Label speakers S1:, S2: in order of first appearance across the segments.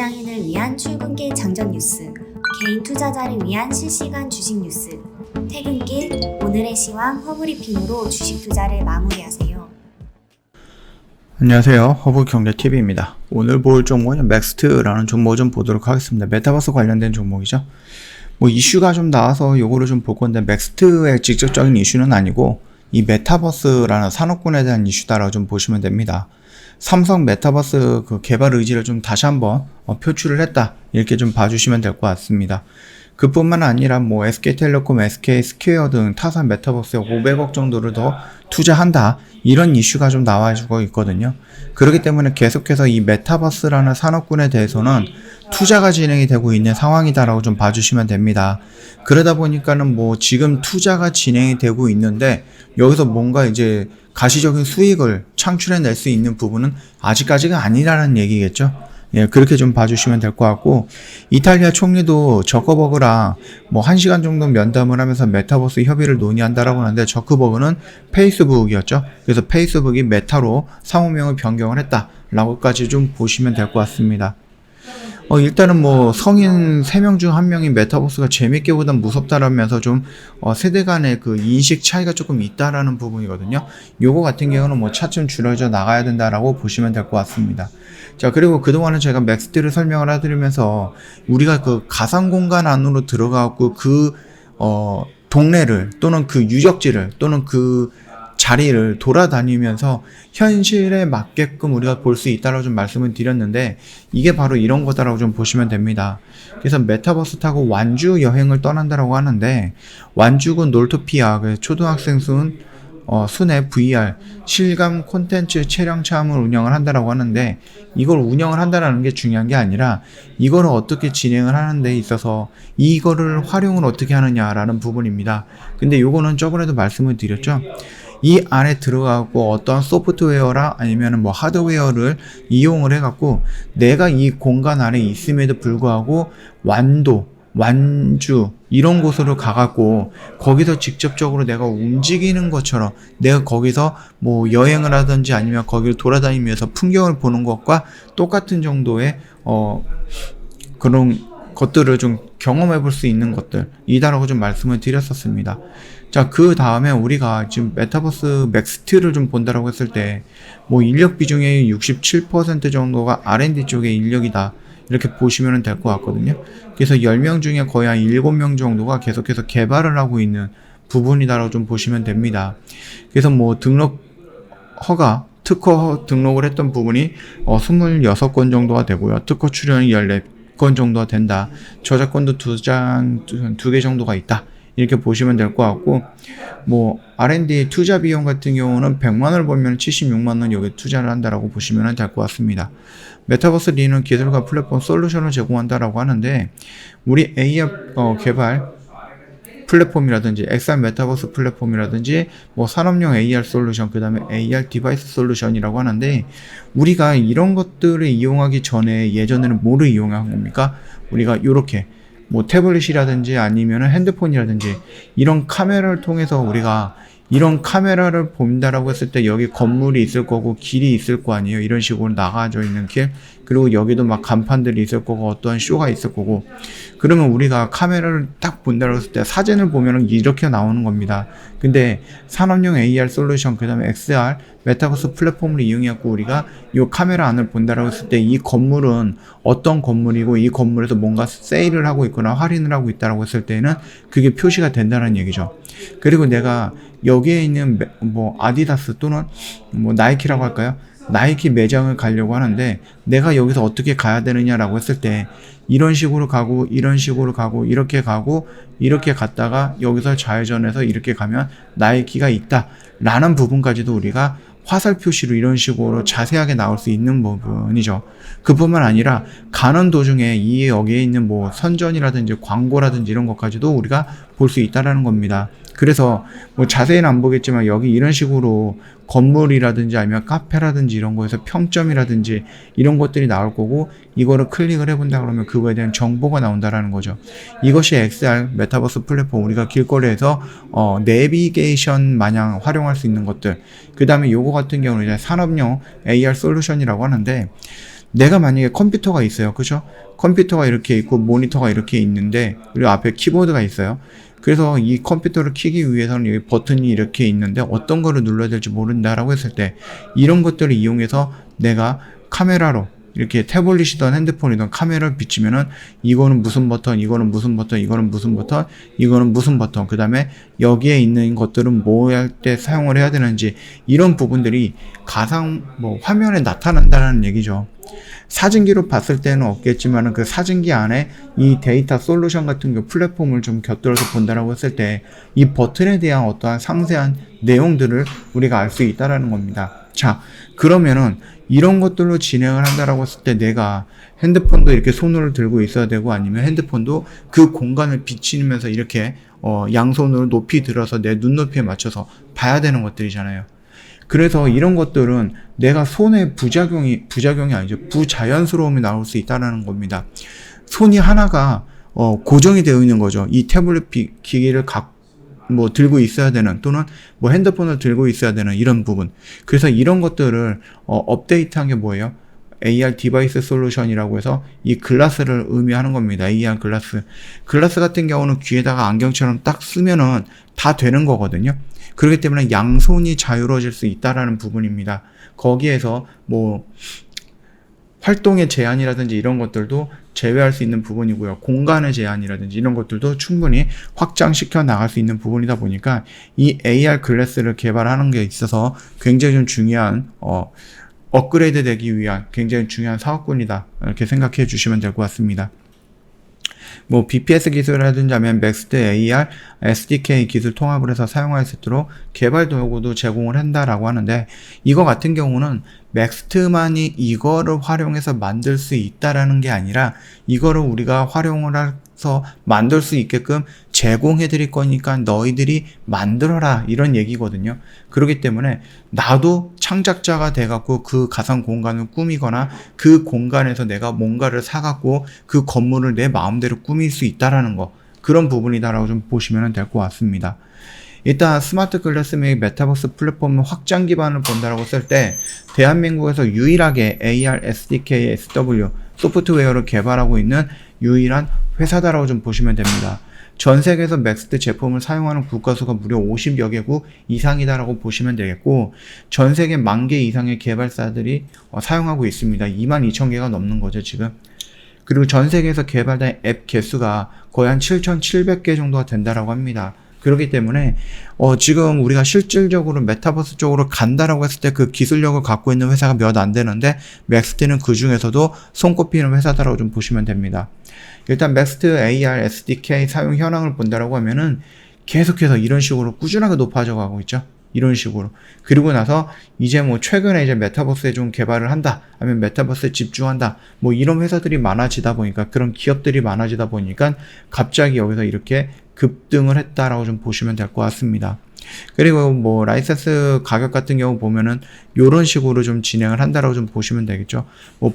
S1: 직장인을 위한 출근길 장전 뉴스, 개인 투자자를 위한 실시간 주식 뉴스, 퇴근길 오늘의 시황 허브리핑으로 주식 투자를 마무리하세요.
S2: 안녕하세요. 허브경제TV입니다. 오늘 볼 종목은 맥스트라는 종목 좀 보도록 하겠습니다. 메타버스 관련된 종목이죠. 이슈가 좀 나와서 요거를 좀 볼 건데, 맥스트의 직접적인 이슈는 아니고 이 메타버스라는 산업군에 대한 이슈다라고 좀 보시면 됩니다. 삼성 메타버스 그 개발 의지를 좀 다시 한번 표출을 했다, 이렇게 좀 봐주시면 될 것 같습니다. 그뿐만 아니라 SK텔레콤, SK스퀘어 등 타사 메타버스에 500억 정도를 더 투자한다, 이런 이슈가 좀 나와주고 있거든요. 그렇기 때문에 계속해서 이 메타버스라는 산업군에 대해서는 투자가 진행이 되고 있는 상황이다라고 좀 봐주시면 됩니다. 그러다 보니까는 지금 투자가 진행이 되고 있는데, 여기서 뭔가 이제 가시적인 수익을 창출해낼 수 있는 부분은 아직까지가 아니라는 얘기겠죠. 예, 그렇게 좀 봐주시면 될 것 같고, 이탈리아 총리도 저커버그랑 1시간 정도 면담을 하면서 메타버스 협의를 논의한다라고 하는데, 저커버그는 페이스북이었죠. 그래서 페이스북이 메타로 사무명을 변경을 했다라고까지 좀 보시면 될 것 같습니다. 일단은 성인 3명 중 1명이 메타버스가 재밌게 보다 무섭다라면서 좀 세대 간의 그 인식 차이가 조금 있다라는 부분이거든요. 요거 같은 경우는 차츰 줄여져 나가야 된다라고 보시면 될 것 같습니다. 자, 그리고 그동안은 제가 맥스트를 설명을 해드리면서 우리가 그 가상 공간 안으로 들어가고 그 동네를 또는 그 유적지를 또는 그 자리를 돌아다니면서 현실에 맞게끔 우리가 볼 수 있다라고 좀 말씀을 드렸는데, 이게 바로 이런 거다라고 좀 보시면 됩니다. 그래서 메타버스 타고 완주 여행을 떠난다라고 하는데, 완주군 놀토피아, 초등학생 순회 VR 실감 콘텐츠 체험 체험을 운영을 한다라고 하는데, 이걸 운영을 한다라는 게 중요한 게 아니라 이거를 어떻게 진행을 하는 데 있어서 이거를 활용을 어떻게 하느냐라는 부분입니다. 근데 요거는 저번에도 말씀을 드렸죠. 이 안에 들어가고 어떤 소프트웨어라 아니면 하드웨어를 이용을 해갖고 내가 이 공간 안에 있음에도 불구하고 완주 이런 곳으로 가갖고 거기서 직접적으로 내가 움직이는 것처럼 내가 거기서 여행을 하든지 아니면 거기를 돌아다니면서 풍경을 보는 것과 똑같은 정도의 그런 것들을 좀 경험해 볼 수 있는 것들이다라고 좀 말씀을 드렸었습니다. 자, 그 다음에 우리가 지금 메타버스 맥스트를 좀 본다라고 했을 때 인력 비중의 67% 정도가 R&D 쪽의 인력이다, 이렇게 보시면 될 것 같거든요. 그래서 10명 중에 거의 한 7명 정도가 계속해서 개발을 하고 있는 부분이다라고 좀 보시면 됩니다. 그래서 등록 허가, 특허 등록을 했던 부분이 26건 정도가 되고요. 특허 출연이 14건 정도가 된다. 저작권도 2개 정도가 있다, 이렇게 보시면 될 것 같고, R&D 투자 비용 같은 경우는 100만 원을 벌면 76만 원 여기 투자를 한다라고 보시면 될 것 같습니다. 메타버스 리는 기술과 플랫폼 솔루션을 제공한다라고 하는데, 우리 AR 개발 플랫폼이라든지 XR 메타버스 플랫폼이라든지 산업용 AR 솔루션, 그 다음에 AR 디바이스 솔루션이라고 하는데, 우리가 이런 것들을 이용하기 전에 예전에는 뭐를 이용한 겁니까? 우리가 요렇게 태블릿이라든지 아니면 핸드폰이라든지 이런 카메라를 통해서 우리가 이런 카메라를 본다라고 했을 때 여기 건물이 있을 거고 길이 있을 거 아니에요. 이런 식으로 나가져 있는 길, 그리고 여기도 간판들이 있을 거고 어떠한 쇼가 있을 거고, 그러면 우리가 카메라를 딱 본다라고 했을 때 사진을 보면은 이렇게 나오는 겁니다. 근데 산업용 AR 솔루션, 그 다음에 XR 메타버스 플랫폼을 이용해갖고 우리가 이 카메라 안을 본다라고 했을 때 이 건물은 어떤 건물이고 이 건물에서 뭔가 세일을 하고 있거나 할인을 하고 있다라고 했을 때는 그게 표시가 된다는 얘기죠. 그리고 내가 여기에 있는 아디다스 또는 나이키라고 할까요? 나이키 매장을 가려고 하는데 내가 여기서 어떻게 가야 되느냐라고 했을 때 이런 식으로 가고 이런 식으로 가고 이렇게 가고 이렇게 갔다가 여기서 좌회전해서 이렇게 가면 나이키가 있다 라는 부분까지도 우리가 화살 표시로 이런 식으로 자세하게 나올 수 있는 부분이죠. 그뿐만 아니라 가는 도중에 여기에 있는 선전이라든지 광고라든지 이런 것까지도 우리가 볼 수 있다라는 겁니다. 그래서 자세히는 안 보겠지만 여기 이런 식으로 건물이라든지 아니면 카페라든지 이런 거에서 평점이라든지 이런 것들이 나올 거고, 이거를 클릭을 해본다 그러면 그거에 대한 정보가 나온다라는 거죠. 이것이 XR 메타버스 플랫폼, 우리가 길거리에서 내비게이션 마냥 활용할 수 있는 것들. 그 다음에 요거 같은 경우는 이제 산업용 AR 솔루션이라고 하는데, 내가 만약에 컴퓨터가 있어요. 그죠? 컴퓨터가 이렇게 있고 모니터가 이렇게 있는데 그리고 앞에 키보드가 있어요. 그래서 이 컴퓨터를 켜기 위해서는 여기 버튼이 이렇게 있는데 어떤 거를 눌러야 될지 모른다라고 했을 때 이런 것들을 이용해서 내가 카메라로 이렇게 태블릿이든 핸드폰이든 카메라를 비치면은 이거는 무슨 버튼, 이거는 무슨 버튼, 이거는 무슨 버튼, 이거는 무슨 버튼, 그 다음에 여기에 있는 것들은 뭐 할 때 사용을 해야 되는지 이런 부분들이 가상 화면에 나타난다는 얘기죠. 사진기로 봤을 때는 없겠지만은 그 사진기 안에 이 데이터 솔루션 같은 그 플랫폼을 좀 곁들여서 본다라고 했을 때 이 버튼에 대한 어떠한 상세한 내용들을 우리가 알 수 있다라는 겁니다. 자, 그러면은 이런 것들로 진행을 한다라고 했을 때 내가 핸드폰도 이렇게 손으로 들고 있어야 되고 아니면 핸드폰도 그 공간을 비치면서 이렇게 양손으로 높이 들어서 내 눈높이에 맞춰서 봐야 되는 것들이잖아요. 그래서 이런 것들은 내가 손에 부작용이 아니죠. 부자연스러움이 나올 수 있다는 겁니다. 손이 하나가 고정이 되어 있는 거죠. 이 태블릿 기기를 들고 있어야 되는 또는 핸드폰을 들고 있어야 되는 이런 부분. 그래서 이런 것들을 업데이트한 게 뭐예요? AR 디바이스 솔루션이라고 해서 이 글라스를 의미하는 겁니다. AR 글라스. 글라스 같은 경우는 귀에다가 안경처럼 딱 쓰면은 다 되는 거거든요. 그렇기 때문에 양손이 자유로워질 수 있다라는 부분입니다. 거기에서 활동의 제한이라든지 이런 것들도 제외할 수 있는 부분이고요. 공간의 제한이라든지 이런 것들도 충분히 확장시켜 나갈 수 있는 부분이다 보니까 이 AR 글래스를 개발하는 게 있어서 굉장히 좀 중요한 업그레이드 되기 위한 굉장히 중요한 사업군이다. 이렇게 생각해 주시면 될 것 같습니다. BPS 기술이라든지 하면 맥스트 AR, SDK 기술 통합을 해서 사용할 수 있도록 개발 도구도 제공을 한다라고 하는데 이거 같은 경우는 맥스트만이 이거를 활용해서 만들 수 있다라는 게 아니라 이거를 우리가 활용을 해서 만들 수 있게끔 제공해 드릴 거니까 너희들이 만들어라 이런 얘기거든요. 그렇기 때문에 나도 창작자가 돼갖고 그 가상 공간을 꾸미거나 그 공간에서 내가 뭔가를 사갖고 그 건물을 내 마음대로 꾸밀 수 있다라는 거 그런 부분이다라고 좀 보시면 될 것 같습니다. 일단 스마트 글래스 및 메타버스 플랫폼 확장 기반을 본다라고 쓸 때 대한민국에서 유일하게 AR, SDK, SW 소프트웨어를 개발하고 있는 유일한 회사다라고 좀 보시면 됩니다. 전 세계에서 맥스트 제품을 사용하는 국가 수가 무려 50여 개국 이상이다라고 보시면 되겠고 전 세계 10,000개 이상의 개발사들이 사용하고 있습니다. 22,000개가 넘는 거죠 지금. 그리고 전 세계에서 개발된 앱 개수가 거의 한 7,700개 정도가 된다라고 합니다. 그렇기 때문에 지금 우리가 실질적으로 메타버스 쪽으로 간다라고 했을 때 그 기술력을 갖고 있는 회사가 몇 안 되는데 맥스트는 그 중에서도 손꼽히는 회사다라고 좀 보시면 됩니다. 일단 맥스트 AR SDK 사용 현황을 본다라고 하면은 계속해서 이런 식으로 꾸준하게 높아져 가고 있죠. 이런 식으로. 그리고 나서 이제 최근에 이제 메타버스에 좀 개발을 한다. 아니면 메타버스에 집중한다. 이런 회사들이 많아지다 보니까 그런 기업들이 많아지다 보니까 갑자기 여기서 이렇게 급등을 했다라고 좀 보시면 될 것 같습니다. 그리고 라이센스 가격 같은 경우 보면은 요런 식으로 좀 진행을 한다라고 좀 보시면 되겠죠.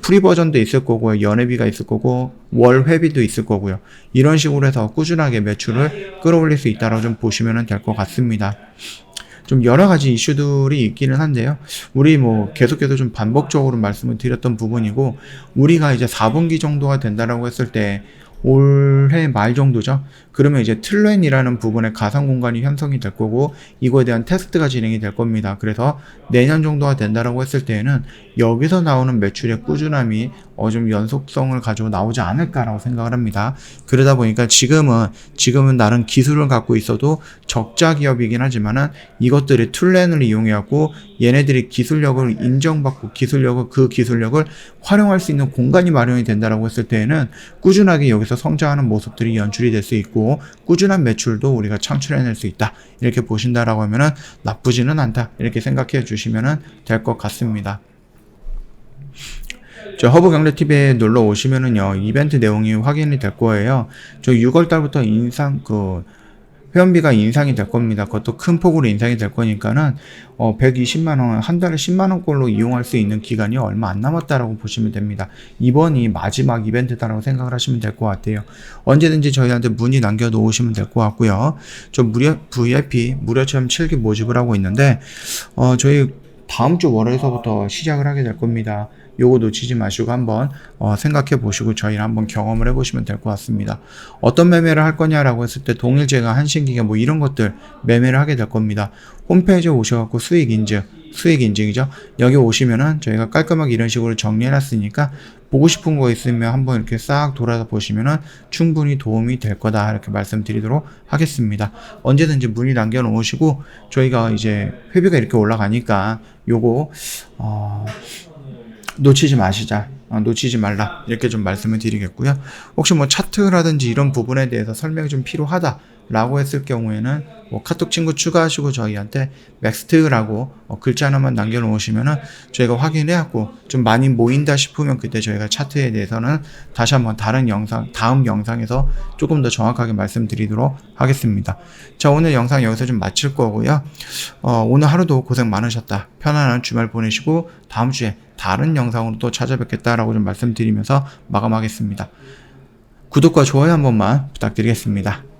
S2: 프리 버전도 있을 거고요. 연회비가 있을 거고 월 회비도 있을 거고요. 이런 식으로 해서 꾸준하게 매출을 끌어올릴 수 있다라고 좀 보시면 될 것 같습니다. 좀 여러 가지 이슈들이 있기는 한데요. 우리 계속해서 좀 반복적으로 말씀을 드렸던 부분이고 우리가 이제 4분기 정도가 된다라고 했을 때 올해 말 정도죠. 그러면 이제 틀렌이라는 부분에 가상 공간이 형성이 될 거고 이거에 대한 테스트가 진행이 될 겁니다. 그래서 내년 정도가 된다라고 했을 때에는 여기서 나오는 매출의 꾸준함이 좀 연속성을 가지고 나오지 않을까라고 생각을 합니다. 그러다 보니까 지금은 나름 기술을 갖고 있어도 적자 기업이긴 하지만은 이것들이 툴렌을 이용해갖고 얘네들이 기술력을 인정받고 그 기술력을 활용할 수 있는 공간이 마련이 된다라고 했을 때에는 꾸준하게 여기서 성장하는 모습들이 연출이 될 수 있고 꾸준한 매출도 우리가 창출해낼 수 있다. 이렇게 보신다라고 하면은 나쁘지는 않다. 이렇게 생각해 주시면 될 것 같습니다. 저 허브경제TV에 놀러 오시면은요, 이벤트 내용이 확인이 될 거예요. 저 6월달부터 회원비가 인상이 될 겁니다. 그것도 큰 폭으로 인상이 될 거니까는 120만원, 한 달에 10만원꼴로 이용할 수 있는 기간이 얼마 안 남았다라고 보시면 됩니다. 이번이 마지막 이벤트다라고 생각을 하시면 될 것 같아요. 언제든지 저희한테 문의 남겨 놓으시면 될 것 같고요. 저 VIP 무료 체험 7기 모집을 하고 있는데 저희 다음 주 월요일서부터 시작을 하게 될 겁니다. 요거 놓치지 마시고 한번 생각해 보시고 저희를 한번 경험을 해보시면 될 것 같습니다. 어떤 매매를 할 거냐라고 했을 때 동일제가 한신기가 뭐 이런 것들 매매를 하게 될 겁니다. 홈페이지에 오셔갖고 수익 인증이죠. 여기 오시면은 저희가 깔끔하게 이런 식으로 정리해 놨으니까 보고 싶은 거 있으면 한번 이렇게 싹 돌아보시면은 충분히 도움이 될 거다 이렇게 말씀드리도록 하겠습니다. 언제든지 문의 남겨 놓으시고 저희가 이제 회비가 이렇게 올라가니까 요거 놓치지 말라 이렇게 좀 말씀을 드리겠고요. 혹시 뭐 차트라든지 이런 부분에 대해서 설명이 좀 필요하다라고 했을 경우에는 뭐 카톡 친구 추가하시고 저희한테 맥스트라고 글자 하나만 남겨놓으시면은 저희가 확인해갖고 좀 많이 모인다 싶으면 그때 저희가 차트에 대해서는 다시 한번 다음 영상에서 조금 더 정확하게 말씀드리도록 하겠습니다. 자, 오늘 영상 여기서 좀 마칠 거고요. 오늘 하루도 고생 많으셨다. 편안한 주말 보내시고 다음 주에 다른 영상으로 또 찾아뵙겠다라고 좀 말씀드리면서 마감하겠습니다. 구독과 좋아요 한 번만 부탁드리겠습니다.